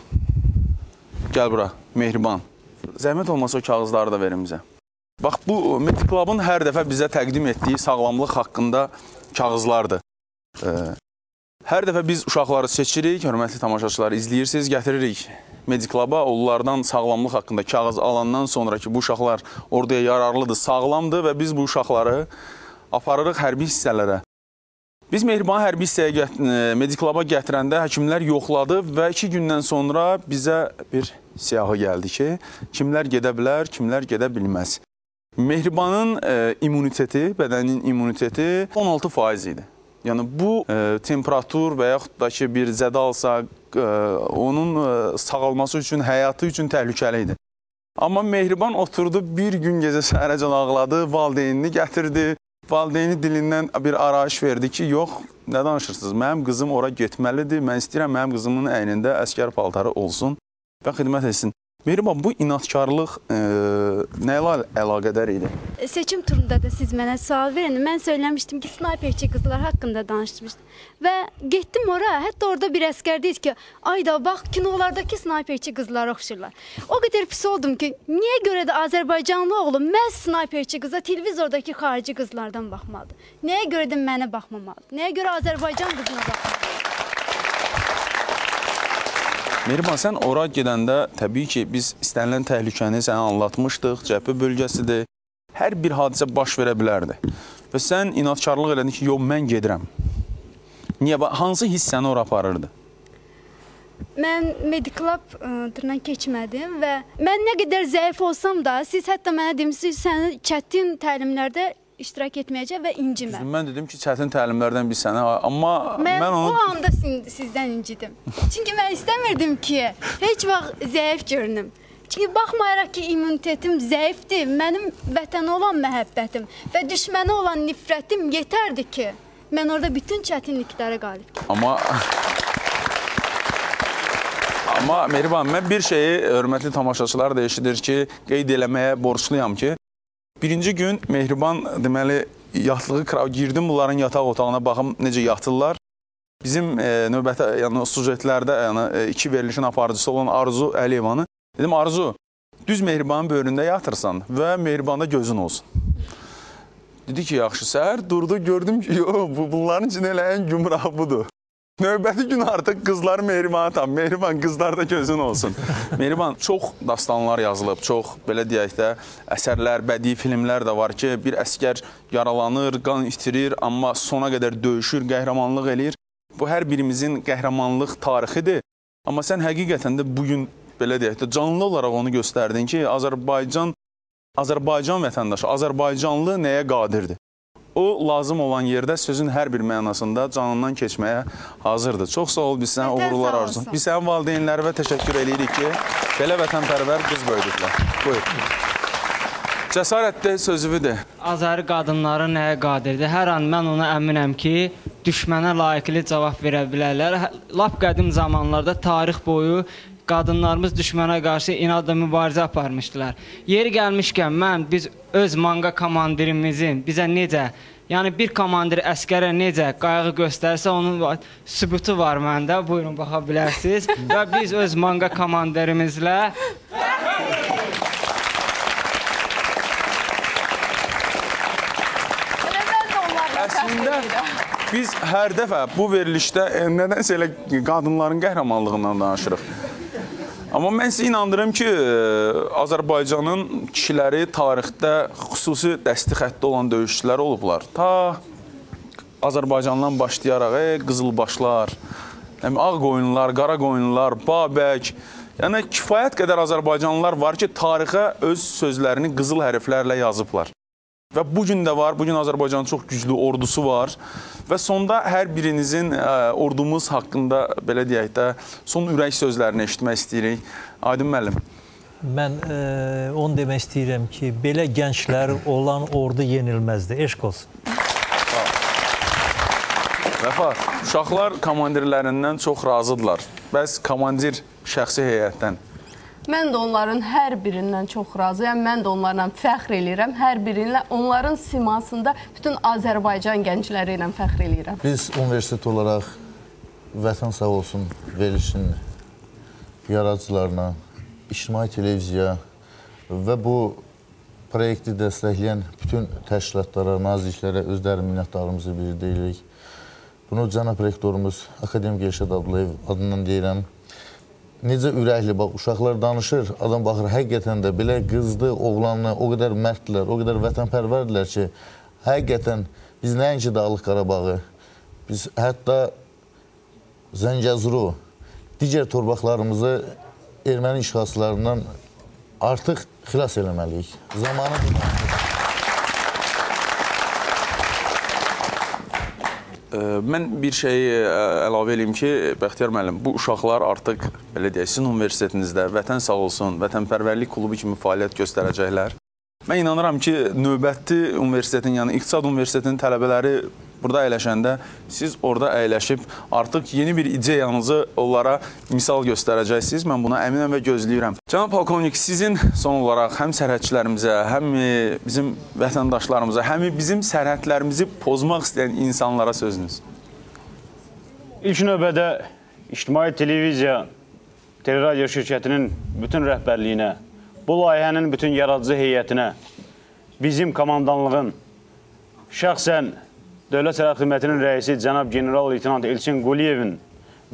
Gəl bura, Mehriban. Zəhmət olmasa o kağızları da verin bizə. Bax, bu Mediclub'un hər dəfə bizə təqdim etdiyi sağlamlıq haqqında kağızlardır. Hər dəfə biz uşaqları seçirik, hörmətli tamaşaçıları izləyirsiniz, gətiririk Mediclub'a, onlardan sağlamlıq haqqında kağız alandan sonra ki, bu uşaqlar orada yararlıdır, sağlamdır və biz bu uşaqları aparırıq hərbi hissələrə. Biz Mehribanı hərbi hissəyə Mediclub'a gətirəndə həkimlər yoxladı və 2 gündən sonra bizə bir siyahı gəldi ki, kimlər gedə bilər, kimlər gedə bilməz. Mehribanın immuniteti, bədənin immuniteti 16% idi. Yəni, bu temperatur və yaxud da ki, bir zədə alsa, onun sağalması üçün, həyatı üçün təhlükəli idi. Amma Mehriban oturdu, bir gün gecə səhərəcən ağladı, valideynini gətirdi. Valideyni dilindən bir arayış verdi ki, yox, nə danışırsınız, mənim qızım ora getməlidir, mən istəyirəm mənim qızımın əynində əskər paltarı olsun və xidmət etsin. Mehriban, bu inatkarlıq nə ilə əlaqədar idi? Seçim turunda da siz mənə sual verin. Mən söyləmişdim ki, snayperçi qızlar haqqında danışmışdım. Və getdim ora, hətta orada bir əskər deyir ki, ayda bax, kinolardakı snayperçi qızlara oxşurlar. O qədər pis oldum ki, niyə görə də Azərbaycanlı oğlum məhz snayperçi qıza televizordakı xarici qızlardan baxmalıdır? Nəyə görə də mənə baxmamalıdır? Nəyə görə Azərbaycan qızına baxmalıdır? Mehriban, sən ora gedəndə təbii ki, biz istənilən təhlükəni sənə anlatmışdıq, cəbhə bölgəsidir, hər bir hadisə baş verə bilərdi. Və sən inatkarlıq elədin ki, yox, mən gedirəm. Niyə? Hansı hiss səni ora aparırdı? Mən Mediclub tırnan keçmədim və mən nə qədər zəif olsam da, siz hətta mənə demişsiniz, səni çətin təlimlərdə iştirak etməyəcək və inciməm. Mən dedim ki, çətin təlimlərdən bir sənə, amma mən onu... o anda sizdən incidim. Çünki mən istəmirdim ki, heç vaxt zəif görünüm. Çünki baxmayaraq ki, immunitetim zəifdir, mənim vətənə olan məhəbbətim və düşmənə olan nifrətim yetərdi ki, mən orada bütün çətinliklərə qalib gəldim. Amma Mehriban, mən bir şeyi hörmətli tamaşaçılar da eşidir ki, qeyd eləməyə borçluyam ki, birinci gün Mehriban, deməli, yatlığı girdim, bunların yataq otağına baxım, necə yatırlar. Bizim növbəti, yəni sujetlərdə, yəni 2 verilişin aparıcısı olan Arzu Əliyevanı, dedim, Arzu, düz Mehribanın böyründə yatırsan və Mehribanda gözün olsun. Dedi ki, yaxşı, səhər durdu, gördüm ki, bunların için elə ən gümrah budur. Növbəti gün artıq qızları Mehriban'a tam. Mehriban, qızlarda gözün olsun. Mehriban, çox dastanlar yazılıb, çox, belə deyək də, əsərlər, bədii filmlər də var ki, bir əskər yaralanır, qan itirir, amma sona qədər döyüşür, qəhrəmanlıq eləyir. Bu, hər birimizin qəhrəmanlıq tarixidir. Amma sən həqiqətən də bugün, belə deyək də, canlı olaraq onu göstərdin ki, Azərbaycan vətəndaşı, Azərbaycanlı nəyə qadirdir? O, lazım olan yerdə sözün hər bir mənasında canından keçməyə hazırdır. Çox sağ ol, biz sənə uğurlar arzulayırıq. Biz sənin valideynlərinə təşəkkür edirik ki, belə vətənpərvər qız böyüdüklər. Buyur. Cəsarətli sözüdür. Azəri qadınları nəyə qadirdir? Hər an mən ona əminəm ki, düşmənə layiqli cavab verə bilərlər. Lap qədim zamanlarda tarix boyu qadınlarımız düşmənə qarşı inadla mübarizə aparmışdılar. Yeri gəlmişkən biz öz manga komandirimizin bizə necə, yəni bir komandir əskərə necə qayğı göstərsə onun sübutu var məndə. Buyurun, baxa bilərsiniz. Və biz öz manga komandirimizlə əslində biz hər dəfə bu verilişdə nədənsə elə qadınların qəhrəmanlığından danışırıq. Amma mən sizə inandırım ki, Azərbaycanın kişiləri tarixdə xüsusi dəsti xəttdə olan döyüşçülər olublar. Ta Azərbaycandan başlayaraq qızılbaşlar, ağ qoyunlar, qara qoyunlar, Babək. Yəni, kifayət qədər Azərbaycanlılar var ki, tarixə öz sözlərini qızıl hərflərlə yazıblar. Və bugün də var, bugün Azərbaycanın çox güclü ordusu var və sonda hər birinizin ordumuz haqqında, belə deyək də, son ürək sözlərini eşitmək istəyirik. Aydın müəllim. Mən onu demək istəyirəm ki, belə gənclər olan ordu yenilməzdir. Eşq olsun. Vəfat, uşaqlar komandirlərindən çox razıdırlar. Bəs komandir şəxsi heyətdən? Mən də onların hər birindən çox razıyam, mən də onlarla fəxr eləyirəm. Hər birinlə onların simasında bütün Azərbaycan gəncləri ilə fəxr eləyirəm. Biz universitet olaraq Vətən Sağ Olsun verilişinin yaradıcılarına, İctimai Televiziya və bu proyekti dəstəkləyən bütün təşkilatlara, nazirliklərə özləri minnətdarımızı bildiririk. Bunu cənab rektorumuz Akademik Elşad Abdullayev adından deyirəm. Necə ürəkli, bax, uşaqlar danışır, adam baxır, həqiqətən də belə qızdı, oğlanlı, o qədər mərddirlər, o qədər vətənpərvərdirlər ki, həqiqətən biz nəinki Dağlıq Qarabağı, biz hətta Zəngəzuru, digər torpaqlarımızı erməni işğalçılarından artıq xilas eləməliyik. Zamanı bilməliyik. Mən bir şeyi əlavə edeyim ki, Bəxtiyar müəllim, bu uşaqlar artıq, belə deyək, sizin universitetinizdə Vətən Sağ Olsun, Vətənpərvərlik klubu kimi fəaliyyət göstərəcəklər. Mən inanıram ki, növbəti universitetin, yəni İqtisad Universitetinin tələbələri burada əyləşəndə, siz orada əyləşib artıq yeni bir ideyanızı onlara misal göstərəcəksiniz. Mən buna əminəm və gözləyirəm. Cənab Polkovnik, sizin son olaraq həm sərhədçilərimizə, həm bizim vətəndaşlarımıza, həm bizim sərhədlərimizi pozmaq istəyən insanlara sözünüz. İlk növbədə İctimai Televiziya, Teleradio şirkətinin bütün rəhbərliyinə, bu layihənin bütün yaradıcı heyətinə, bizim komandanlığın, şəxsən Dövlət Sərhəd Xidmətinin rəisi cənab general-leytenant Elçin Quliyevin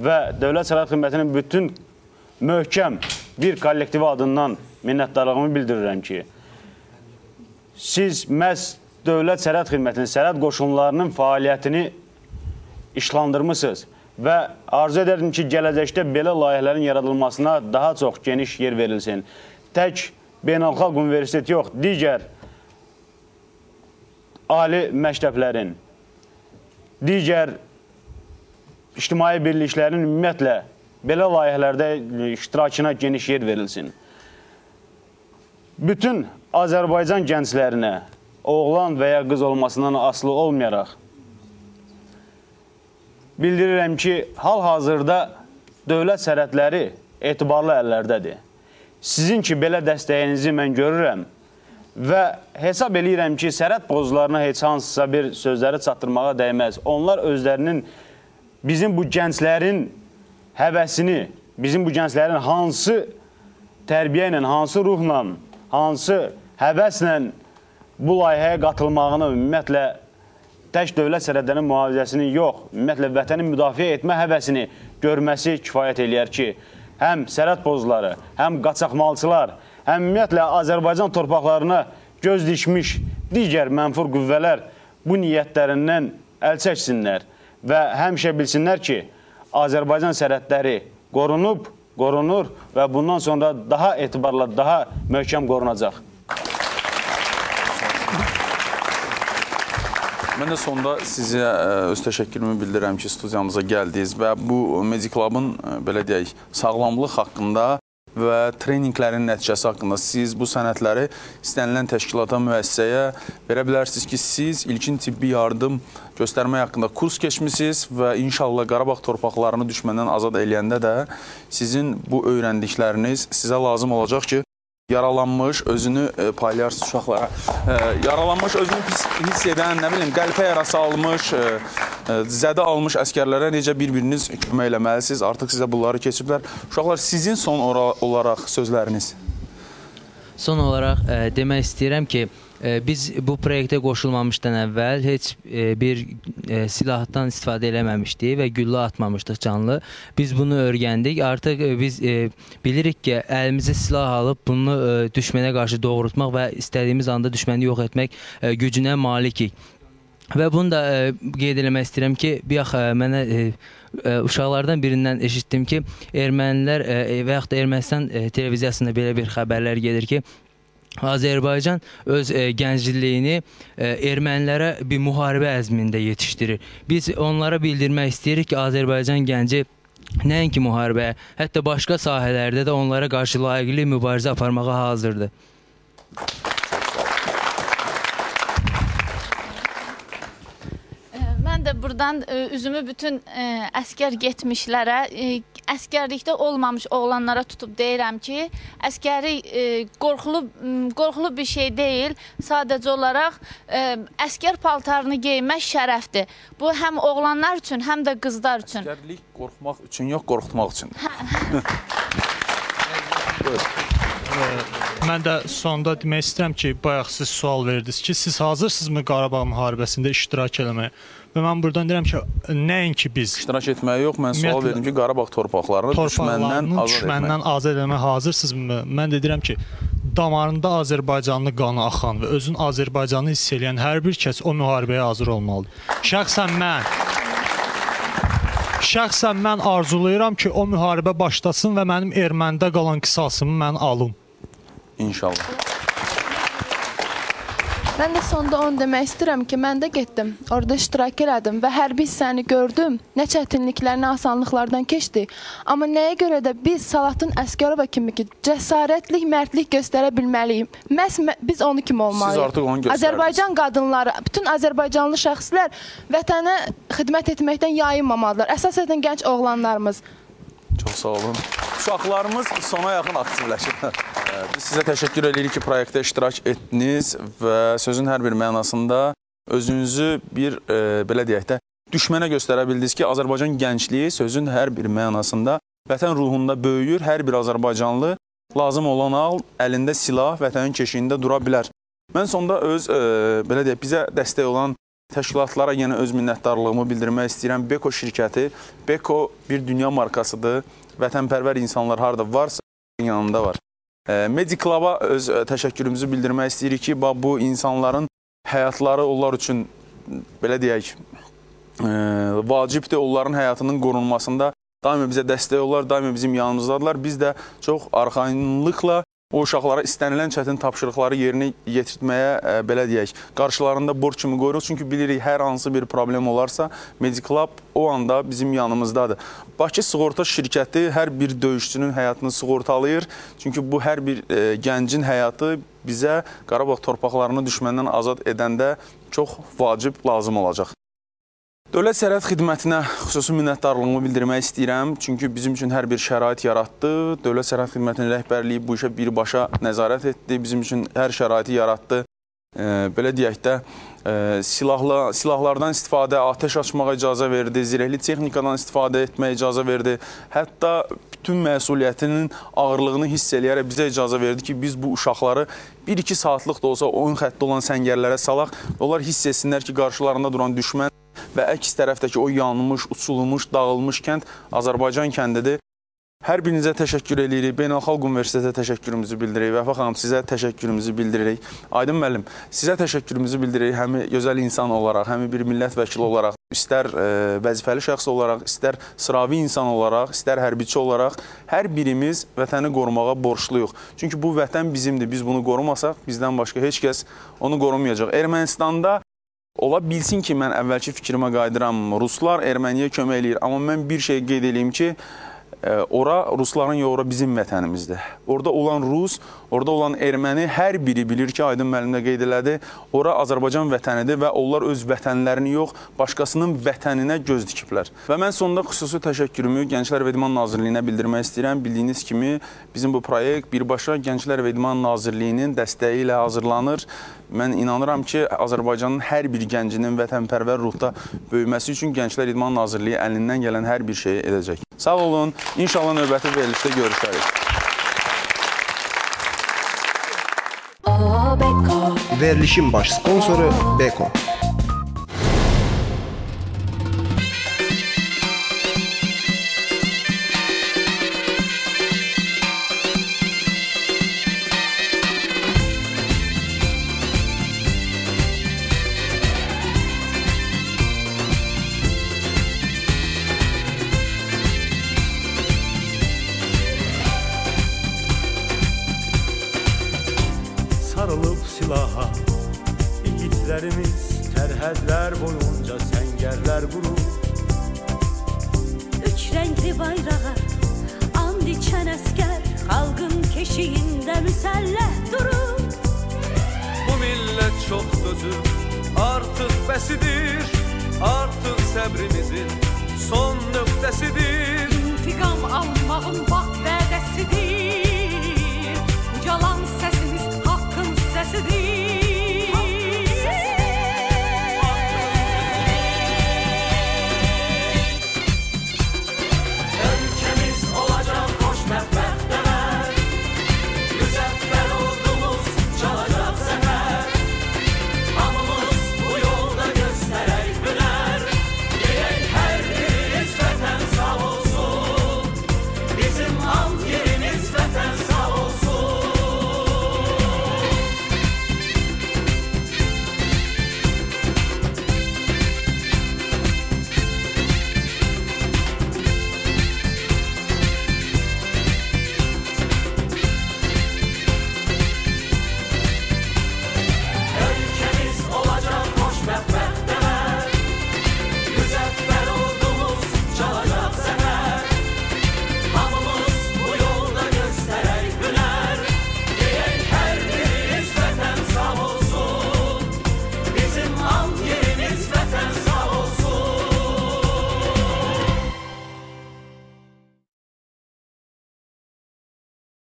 və Dövlət Sərhəd Xidmətinin bütün möhkəm bir kollektivi adından minnətdarlığımı bildirirəm ki, siz məhz Dövlət Sərhəd Xidmətinin, sərhəd qoşunlarının fəaliyyətini işlandırmışsınız və arzu edərdim ki, gələcəkdə belə layihələrin yaradılmasına daha çox geniş yer verilsin. Tək Beynəlxalq Universiteti yox, digər ali məktəblərin, digər ictimai birliklərin ümumiyyətlə belə layihələrdə iştirakına geniş yer verilsin. Bütün Azərbaycan gənclərinə oğlan və ya qız olmasından asılı olmayaraq bildirirəm ki, hal-hazırda dövlət sərhədləri etibarlı əllərdədir. Sizin ki, belə dəstəyinizi mən görürəm və hesab eləyirəm ki, sərhəd pozlarına heç hansısa bir sözləri çatdırmağa dəyməz. Onlar özlərinin, bizim bu gənclərin həvəsini, bizim bu gənclərin hansı tərbiyə ilə, hansı ruhla, hansı həvəslə bu layihəyə qatılmağını, ümumiyyətlə tək dövlət sərhədlərinin mühafizəsini yox, ümumiyyətlə vətəni müdafiə etmə həvəsini görməsi kifayət eləyər ki, həm sərhəd pozları, həm qaçaqmalçılar, həm ümumiyyətlə Azərbaycan torpaqlarına göz dikmiş digər mənfur qüvvələr bu niyyətlərindən əl çəksinlər və həmişə bilsinlər ki, Azərbaycan sərhədləri qorunur və bundan sonra daha etibarla, daha möhkəm qorunacaq. Mən də sonda sizə öz təşəkkürümü bildirirəm ki, studiyamıza gəldiniz və bu Media Club-ın, belə deyək, sağlamlıq haqqında və treninqlərin nəticəsi haqqında siz bu sənədləri istənilən təşkilata, müəssisəyə verə bilərsiniz ki, siz ilkin tibbi yardım göstərmək haqqında kurs keçmişsiniz və inşallah Qarabağ torpaqlarını düşməndən azad eləyəndə də sizin bu öyrəndikləriniz sizə lazım olacaq ki, yaralanmış, özünü paylayarsız uşaqlara, yaralanmış, özünü hiss edən, nə bilim, qəlpə yarası almış, zədə almış əskərlərə necə bir-biriniz kömək eləməlisiniz, artıq sizə bunları keçiblər. Uşaqlar, sizin son olaraq sözləriniz? Son olaraq demək istəyirəm ki, biz bu proyektə qoşulmamışdan əvvəl heç bir silahdan istifadə eləməmişdik və güllə atmamışdıq canlı. Biz bunu öyrəndik. Artıq biz bilirik ki, əlimizə silah alıb bunu düşmənə qarşı doğrultmaq və istədiyimiz anda düşməni yox etmək gücünə malikik. Və bunu da qeyd eləmək istəyirəm ki, bir yax mənə uşaqlardan birindən eşitdim ki, ermənilər və yaxud da Ermənistan televiziyasında belə bir xəbərlər gedir ki, Azərbaycan öz gəncliyini ermənilərə bir müharibə əzmində yetişdirir. Biz onlara bildirmək istəyirik ki, Azərbaycan gənci nəinki müharibəyə, hətta başqa sahələrdə də onlara qarşı layiqli mübarizə aparmağa hazırdır. Mən də buradan üzümü bütün əskər getmişlərə, əskərlikdə olmamış oğlanlara tutub deyirəm ki, əskəri qorxulu bir şey deyil, sadəcə olaraq əskər paltarını geymək şərəfdir. Bu həm oğlanlar üçün, həm də qızlar üçün. Əskərlik qorxmaq üçün yox, qorxutmaq üçün. Mən də sonda demək istəyirəm ki, bayaq siz sual verdiniz ki, siz hazırsınızmı Qarabağ müharibəsində iştirak eləməyə? Və mən buradan deyirəm ki, nəinki biz iştirak etməyə yox, mən sual verdim ki, Qarabağ torpaqlarını düşməndən azad etməyə hazırsınızmı? Mən də deyirəm ki, damarında Azərbaycanlı qanı axan və özün Azərbaycanı hiss eləyən hər bir kəs o müharibəyə hazır olmalıdır. Şəxsən mən arzulayıram ki, o müharibə başlasın və mənim ermənidə qalan qisasımı mən alım. İnşallah. Mən də sonda onu demək istəyirəm ki, mən də getdim, orada iştirak elədim və hərbi hissəni gördüm, nə çətinliklər, nə asanlıqlardan keçdi. Amma nəyə görə də biz Salatın Əsgərova kimi ki, cəsarətlik, mərdlik göstərə bilməliyik. Məhz biz onu kimi olmalıyıq. Siz artıq onu göstərdiniz. Azərbaycan qadınları, bütün Azərbaycanlı şəxslər vətənə xidmət etməkdən yayınmamalılar. Əsasən gənc oğlanlarımız. Çox sağ olun. Uşaqlarımız sona yaxın aktivləşir. Biz sizə təşəkkür edirik ki, proyektdə iştirak etdiniz və sözün hər bir mənasında özünüzü bir, belə deyək də, düşmənə göstərə bildiniz ki, Azərbaycan gəncliyi sözün hər bir mənasında vətən ruhunda böyüyür. Hər bir Azərbaycanlı lazım olan al, əlində silah, vətənin keşiyində dura bilər. Mən sonda öz, belə deyək, bizə dəstək olan təşkilatlara yenə öz minnətdarlığımı bildirmək istəyirəm. Beko şirkəti, Beko bir dünya markasıdır. Vətənpərvər insanlar harada varsa, yanında var. Media Club-a öz təşəkkürümüzü bildirmək istəyirik ki, bu insanların həyatları onlar üçün, belə deyək, vacibdir. Onların həyatının qorunmasında daima bizə dəstək olurlar, daima bizim yanımızdadılar. Biz də çox arxayınlıqla o uşaqlara istənilən çətin tapşırıqları yerinə yetirtməyə, belə deyək, qarşılarında borc kimi qoyuruq. Çünki bilirik, hər hansı bir problem olarsa, Media Club o anda bizim yanımızdadır. Bakı Sığorta şirkəti hər bir döyüşçünün həyatını sığortalayır. Çünki bu hər bir gəncin həyatı bizə Qarabağ torpaqlarını düşməndən azad edəndə çox vacib lazım olacaq. Dövlət Sərhəd Xidmətinə xüsusi minnətdarlığımı bildirmək istəyirəm. Çünki bizim üçün hər bir şərait yaratdı. Dövlət Sərhəd Xidmətinin rəhbərliyi bu işə birbaşa nəzarət etdi. Bizim üçün hər şəraiti yaratdı. Belə deyək də, silahlardan istifadə, atəş açmağa icazə verdi, zirehli texnikadan istifadə etməyə icazə verdi. Hətta bütün məsuliyyətinin ağırlığını hiss eləyərək bizə icazə verdi ki, biz bu uşaqları 1-2 saatlıq da olsa oyun xəttdə olan səngərlərə salaq. Onlar hiss etsinlər ki, qarşılarında duran düşmən və əks tərəfdəki o yanmış, uçulmuş, dağılmış kənd Azərbaycan kəndidir. Hər birinizə təşəkkür edirik. Beynəlxalq Universitetə təşəkkürümüzü bildiririk. Vəfa xanım, sizə təşəkkürümüzü bildiririk. Aydın müəllim, sizə təşəkkürümüzü bildiririk. Həm gözəl insan olaraq, həm bir millət vəkili olaraq, istər vəzifəli şəxs olaraq, istər sıravi insan olaraq, istər hərbiçi olaraq, hər birimiz vətəni qorumağa borçluyuq. Çünki bu vətən bizimdir. Biz bunu qorumasaq, bizdən başqa heç kəs onu qorumayacaq. Ermənistanda ola bilsin ki, mən əvvəlki fikrimə qayıdıram, Ruslar Erməniyə kömək eləyir. Amma mən bir şey qeyd edeyim ki, ora Rusların yox, ora bizim vətənimizdir. Orada olan Rus, orada olan Erməni hər biri bilir ki, Aydın müəllim də qeyd elədi, ora Azərbaycan vətənidir və onlar öz vətənlərini yox, başqasının vətəninə göz dikiblər. Və mən sonunda xüsusi təşəkkürümü Gənclər və İdman Nazirliyinə bildirmək istəyirəm. Bildiyiniz kimi, bizim bu proyekt birbaşa Gənclər və İdman Nazirliyinin dəstəyi ilə hazırlanır. Mən inanıram ki, Azərbaycanın hər bir gəncinin vətənpərvər ruhda böyüməsi üçün Gənclər İdman Nazirliyi əlindən gələn hər bir şeyi edəcək. Sağ olun, inşallah növbəti verilişdə görüşərik. Verilişin baş sponsoru Beko. Sarılıb silaha igidlərimiz tərhədlər boyunca səngərlər qurur. Üç renkli bayrağa and içən əskər xalqın keşiyində müsəlləh durur. Bu millət çox dözür, artıq bəsidir, artıq səbrimiz